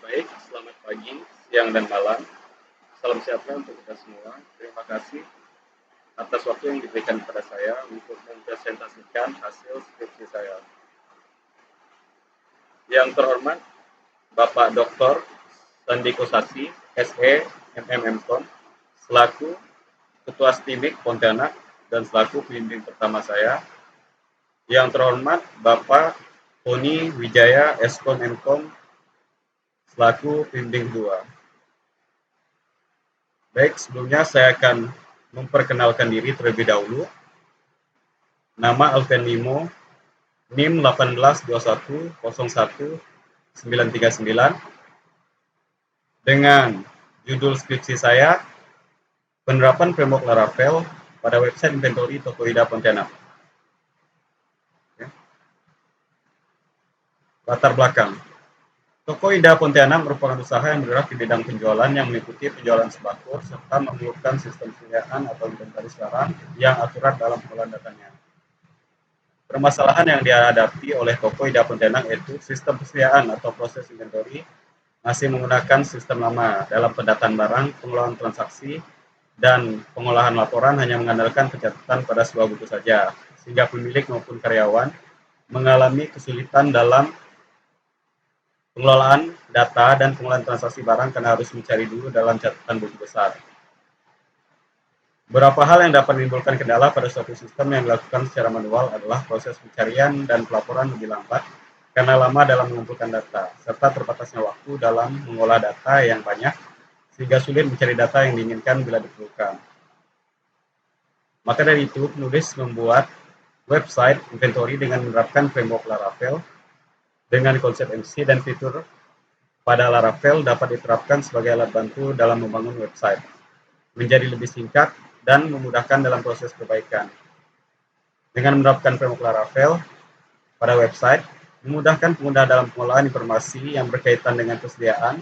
Baik, selamat pagi, siang, dan malam. Salam sejahtera untuk kita semua. Terima kasih atas waktu yang diberikan kepada saya untuk mempresentasikan hasil skripsi saya. Yang terhormat, Bapak Dr. Sandi Kosasi, SE, MMM.Com, selaku Ketua STIMIK Pontianak dan selaku pembimbing pertama saya. Yang terhormat, Bapak Tony Wijaya, Eskom M.Com, selaku pembimbing 2. Baik, sebelumnya saya akan memperkenalkan diri terlebih dahulu. Nama Alven Nimo, NIM 182101939, dengan judul skripsi saya, Penerapan Framework Laravel pada website inventory Tokoida Pontianak. Latar belakang. Tokoida Pontianak merupakan usaha yang bergerak di bidang penjualan yang meliputi penjualan sembako serta memerlukan sistem pembiayaan atau inventaris barang yang akurat dalam pengolahan datanya. Permasalahan yang dihadapi oleh Tokoida Pontianak yaitu sistem persediaan atau proses inventory masih menggunakan sistem lama dalam pendataan barang, pengelolaan transaksi, dan pengolahan laporan hanya mengandalkan pencatatan pada sebuah buku saja, sehingga pemilik maupun karyawan mengalami kesulitan dalam pengelolaan data dan pengolahan transaksi barang karena harus mencari dulu dalam catatan buku besar. Beberapa hal yang dapat menimbulkan kendala pada suatu sistem yang dilakukan secara manual adalah proses pencarian dan pelaporan lebih lambat karena lama dalam mengumpulkan data, serta terbatasnya waktu dalam mengolah data yang banyak, sehingga sulit mencari data yang diinginkan bila diperlukan. Maka dari itu, penulis membuat website inventory dengan menerapkan framework Laravel dengan konsep MC dan fitur pada Laravel dapat diterapkan sebagai alat bantu dalam membangun website, menjadi lebih singkat dan memudahkan dalam proses perbaikan. Dengan menerapkan framework Laravel pada website, memudahkan pengguna dalam pengolahan informasi yang berkaitan dengan persediaan,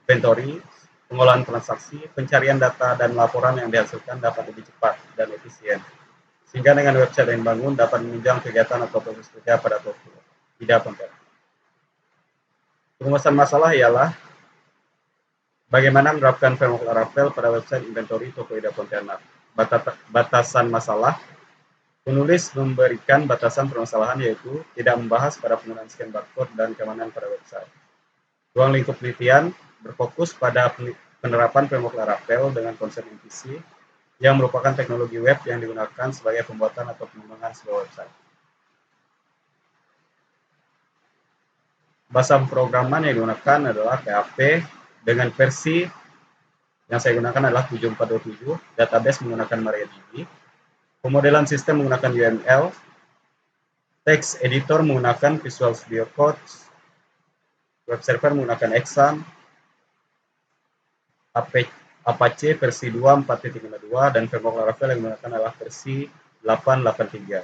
inventory, pengolahan transaksi, pencarian data, dan laporan yang dihasilkan dapat lebih cepat dan efisien. Sehingga dengan website yang dibangun dapat menunjang kegiatan atau proses kerja pada toko, tidak penting. Permasalahan masalah ialah bagaimana menerapkan framework Laravel pada website inventory Tokoida Pontianak. Batasan masalah. Penulis memberikan batasan permasalahan yaitu tidak membahas pada penggunaan scan barcode dan keamanan pada website. Ruang lingkup penelitian berfokus pada penerapan framework Laravel dengan konsep MVC yang merupakan teknologi web yang digunakan sebagai pembuatan atau pengembangan sebuah website. Bahasa pemrograman yang digunakan adalah PHP dengan versi yang saya gunakan adalah 7427, database menggunakan MariaDB, pemodelan sistem menggunakan UML, text editor menggunakan Visual Studio Code, web server menggunakan Exam, Apache versi 2.4.52, dan framework Laravel yang menggunakan adalah versi 8.83.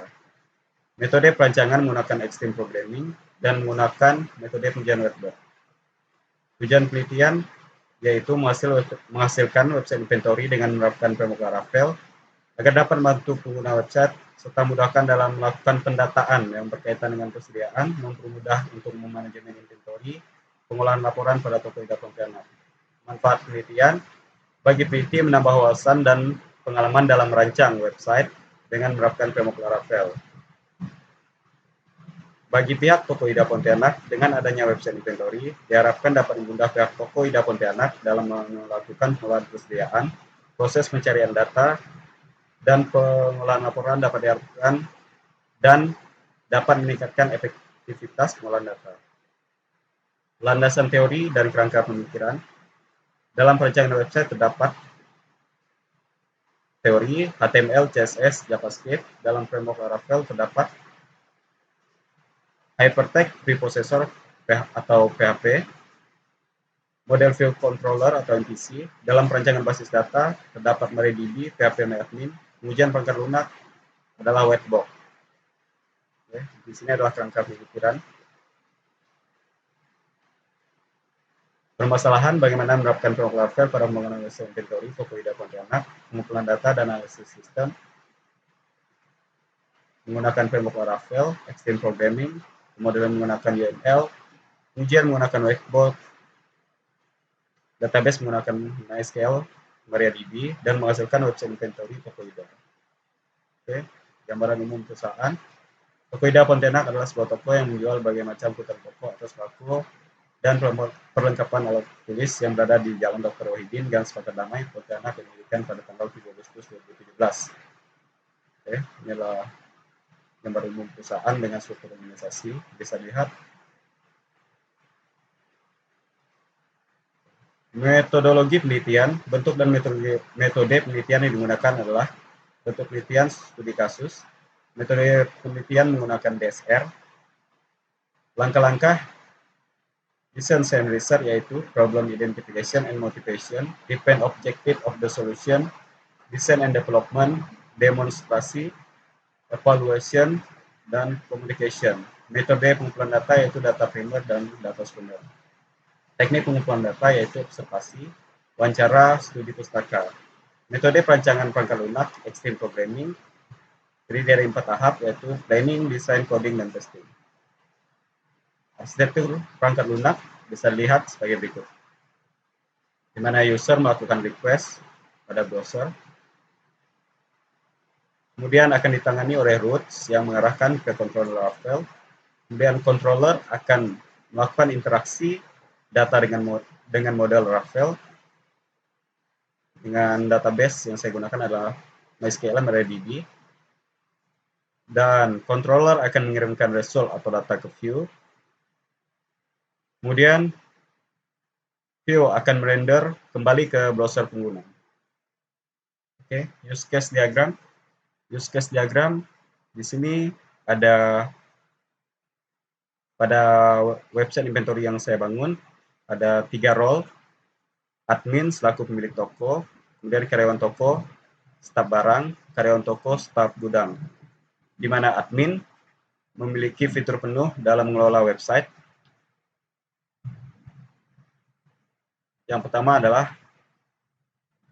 Metode perancangan menggunakan Extreme Programming dan menggunakan metode pengujian web. Tujuan penelitian yaitu menghasilkan website inventory dengan menerapkan framework Laravel agar dapat membantu pengguna website serta mudahkan dalam melakukan pendataan yang berkaitan dengan persediaan, mempermudah untuk memanajemen inventory, pengolahan laporan pada Tokoida Pontianak. Manfaat penelitian bagi peneliti menambah wawasan dan pengalaman dalam merancang website dengan menerapkan framework Laravel. Bagi pihak Tokoida Pontianak, dengan adanya website inventory, diharapkan dapat memudahkan pihak Tokoida Pontianak dalam melakukan pengolahan persediaan, proses pencarian data, dan pengolahan laporan dapat diharapkan dan dapat meningkatkan efektivitas pengolahan data. Landasan teori dan kerangka pemikiran. Dalam perencanaan website terdapat teori HTML, CSS, JavaScript. Dalam framework Laravel terdapat Hypertext Preprocessor atau PHP, model Field Controller atau MVC. Dalam perancangan basis data terdapat MariaDB, PHP-MyAdmin. Pengujian perangkat lunak adalah Whitebox. Oke, di sini adalah kerangka pemikiran. Permasalahan bagaimana menerapkan framework Laravel pada pembangunan website inventory Tokoida Pontianak, pengumpulan data dan analisis sistem, menggunakan framework Laravel, Extreme Programming, pemodelan menggunakan UML, ujian menggunakan Whitebox, database menggunakan MySQL, MariaDB, dan menghasilkan website inventory Tokoida. Oke, gambaran umum perusahaan. Tokoida Pontianak adalah sebuah toko yang menjual berbagai macam kebutuhan pokok atau sembako dan perlengkapan alat tulis yang berada di Jalan Dr. Wahidin, Gang Sepakat Damai, Pontianak, yang didirikan pada tanggal 7 Agustus 2017. Oke, ini adalah gambar umum perusahaan dengan struktur organisasi. Bisa lihat metodologi penelitian, bentuk dan metode penelitian yang digunakan adalah bentuk penelitian studi kasus, metode penelitian menggunakan DSR, langkah-langkah Design and research yaitu problem identification and motivation, define objective of the solution, design and development, demonstrasi, evaluation, dan communication. Metode pengumpulan data yaitu data framework dan data schooner. Teknik pengumpulan data yaitu observasi, wawancara, studi pustaka. Metode perancangan perangkat lunak, extreme programming, terdiri dari 4 tahap yaitu planning, design, coding, dan testing. Arsitektur perangkat lunak bisa dilihat sebagai berikut, di mana user melakukan request pada browser, kemudian akan ditangani oleh routes yang mengarahkan ke controller Ravel, kemudian controller akan melakukan interaksi data dengan model Ravel, dengan database yang saya gunakan adalah MySQL MariaDB, dan controller akan mengirimkan result atau data ke view, kemudian view akan merender kembali ke browser pengguna. Oke, use case diagram. Use case diagram di sini ada pada website inventory yang saya bangun ada 3 role, admin selaku pemilik toko, kemudian karyawan toko, staf barang, karyawan toko, staf gudang. Di mana admin memiliki fitur penuh dalam mengelola website. Yang pertama adalah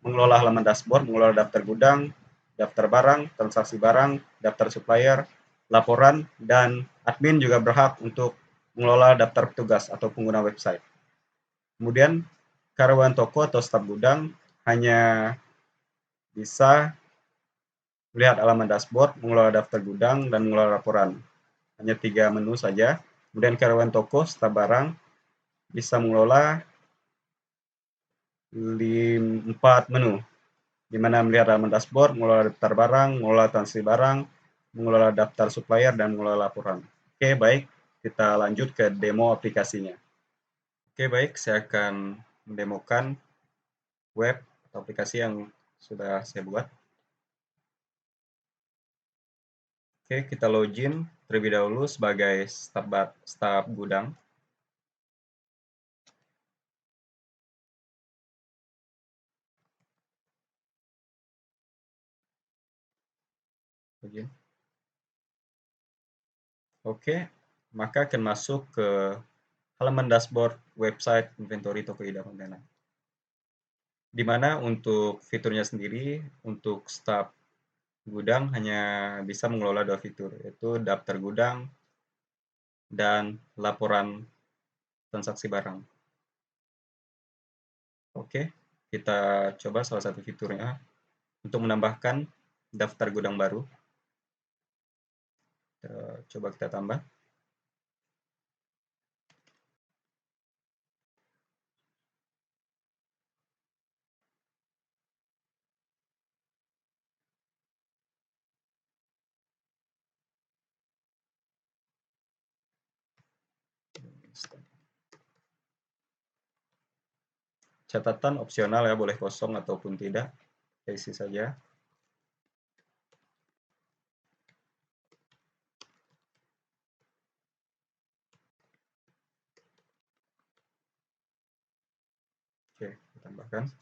mengelola halaman dashboard, mengelola daftar gudang, daftar barang, transaksi barang, daftar supplier, laporan, dan admin juga berhak untuk mengelola daftar petugas atau pengguna website. Kemudian karyawan toko atau staf gudang hanya bisa melihat halaman dashboard, mengelola daftar gudang, dan mengelola laporan. Hanya 3 menu saja. Kemudian karyawan toko, staf barang bisa mengelola 4 menu, di mana melihat halaman dashboard, mengelola daftar barang, mengelola transaksi barang, mengelola daftar supplier, dan mengelola laporan. Oke, baik. Kita lanjut ke demo aplikasinya. Oke, baik. Saya akan mendemokan web atau aplikasi yang sudah saya buat. Oke, kita login terlebih dahulu sebagai staf gudang. Login. Oke, maka akan masuk ke halaman dashboard website inventory Tokoida Pontianak. Di mana untuk fiturnya sendiri, untuk staf gudang hanya bisa mengelola 2 fitur, yaitu daftar gudang dan laporan transaksi barang. Oke, kita coba salah satu fiturnya untuk menambahkan daftar gudang baru. Coba kita tambah. Catatan opsional ya, boleh kosong ataupun tidak, isi saja. Oke, ditambahkan.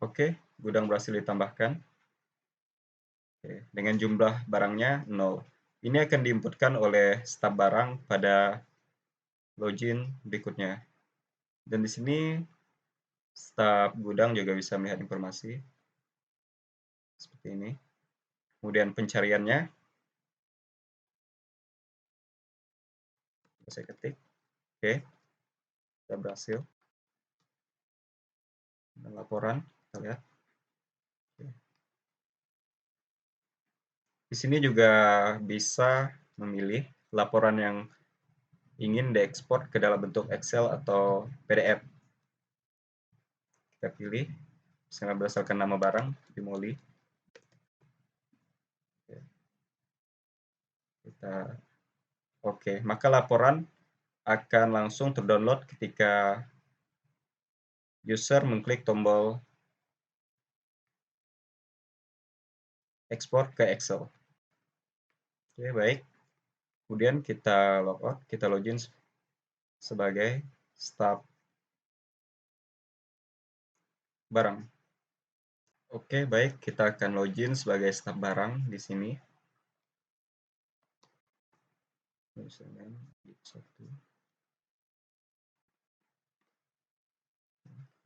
Oke, gudang berhasil ditambahkan. Oke, dengan jumlah barangnya 0. Ini akan diinputkan oleh staf barang pada login berikutnya. Dan di sini staf gudang juga bisa melihat informasi seperti ini. Kemudian pencariannya saya ketik. Oke, sudah berhasil. dan laporan. Kita lihat. Di sini juga bisa memilih laporan yang ingin diekspor ke dalam bentuk Excel atau PDF. Kita pilih, misalnya berdasarkan nama barang, Bimoli. Oke, maka laporan akan langsung terdownload ketika user mengklik tombol ekspor ke Excel. Oke, baik. Kemudian kita logout, kita login sebagai staf barang. Oke, baik. Kita akan login sebagai staf barang di sini.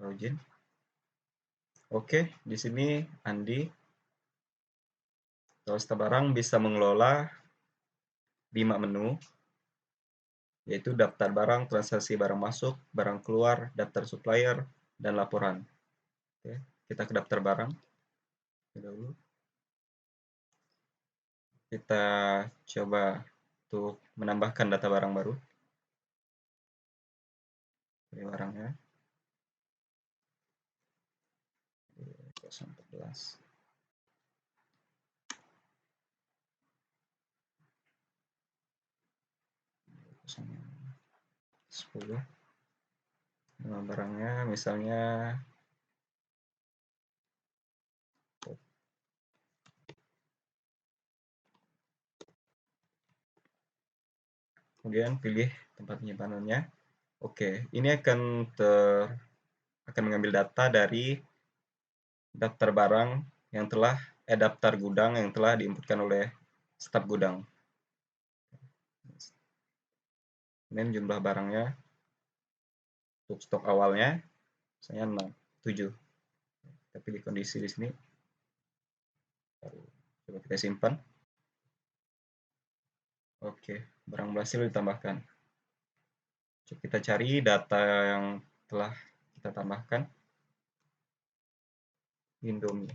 Login. Oke, di sini Andi. Kalau staf barang bisa mengelola 5 menu, yaitu daftar barang, transaksi barang masuk, barang keluar, daftar supplier, dan laporan. Oke, kita ke daftar barang. Dahulu. Kita coba untuk menambahkan data barang baru. Ini barangnya. 014. Sepuluh. Nama barangnya misalnya kemudian pilih tempat penyimpanannya. Oke, ini akan mengambil data dari daftar barang yang telah daftar gudang yang telah diinputkan oleh staf gudang. Ini jumlah barangnya untuk stok awalnya misalnya 6, 7. Tapi di kondisi di sini coba kita simpan. Oke, barang berhasil ditambahkan. Coba kita cari data yang telah kita tambahkan. Indomie.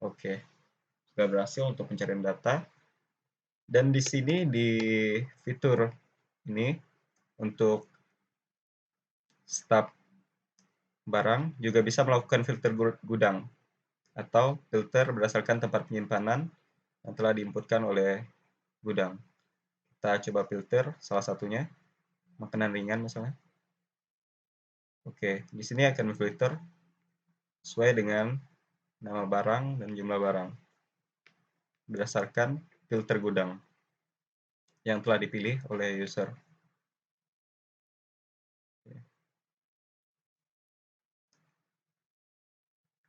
Oke, sudah berhasil untuk pencarian data. Dan di sini di fitur ini untuk staf barang juga bisa melakukan filter gudang atau filter berdasarkan tempat penyimpanan yang telah diinputkan oleh gudang. Kita coba filter salah satunya, makanan ringan misalnya. Oke, di sini akan memfilter sesuai dengan nama barang dan jumlah barang berdasarkan filter gudang yang telah dipilih oleh user.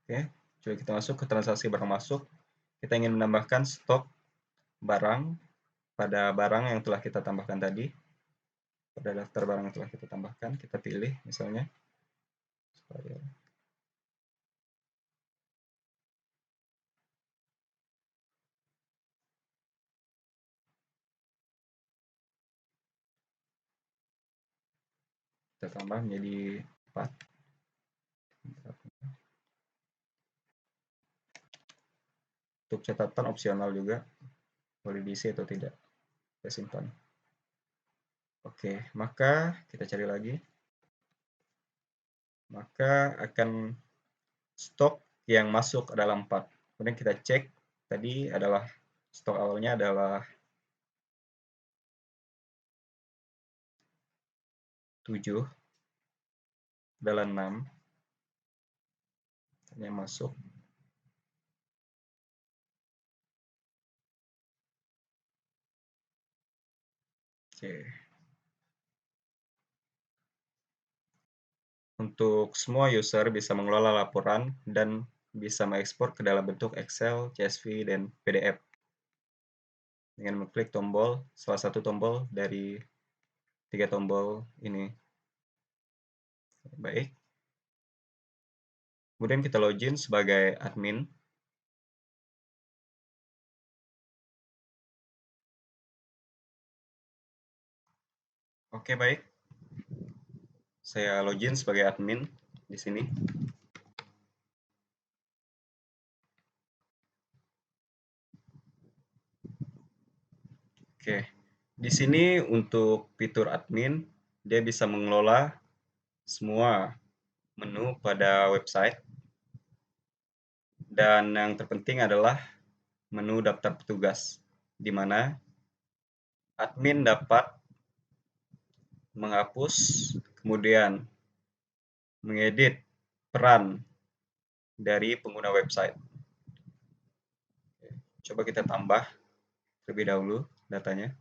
Oke, coba kita masuk ke transaksi barang masuk. Kita ingin menambahkan stok barang pada barang yang telah kita tambahkan tadi. Pada daftar barang yang telah kita tambahkan, kita pilih misalnya. Kita tambah menjadi 4. Untuk catatan opsional juga, boleh diisi atau tidak. Kita simpan. Oke, maka kita cari lagi. Maka akan stok yang masuk adalah 4. Kemudian kita cek, tadi adalah stok awalnya adalah 7, adalah 6 yang masuk. Oke. Untuk semua user bisa mengelola laporan dan bisa mengekspor ke dalam bentuk Excel, CSV, dan PDF dengan mengklik tombol, salah satu tombol dari 3 tombol ini. Baik. Kemudian kita login sebagai admin. Oke, baik. Saya login sebagai admin di sini. Oke, di sini untuk fitur admin, dia bisa mengelola semua menu pada website, dan yang terpenting adalah menu daftar petugas, di mana admin dapat menghapus, kemudian mengedit peran dari pengguna website. Coba kita tambah terlebih dahulu datanya.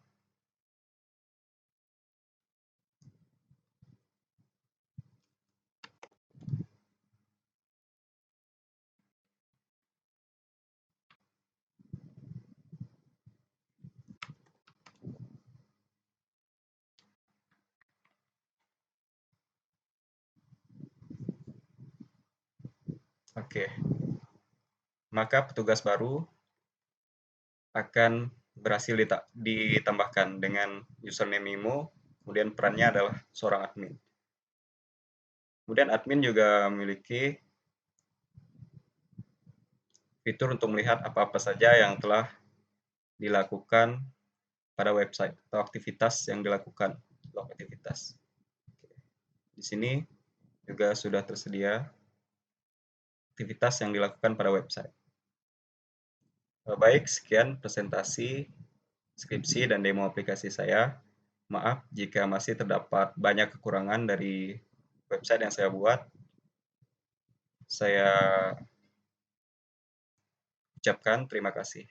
Oke, maka petugas baru akan berhasil ditambahkan dengan username IMO, kemudian perannya adalah seorang admin. Kemudian admin juga memiliki fitur untuk melihat apa-apa saja yang telah dilakukan pada website atau aktivitas yang dilakukan, log aktivitas. Di sini juga sudah tersedia aktivitas yang dilakukan pada website. Baik, sekian presentasi skripsi dan demo aplikasi saya. Maaf jika masih terdapat banyak kekurangan dari website yang saya buat. Saya ucapkan terima kasih.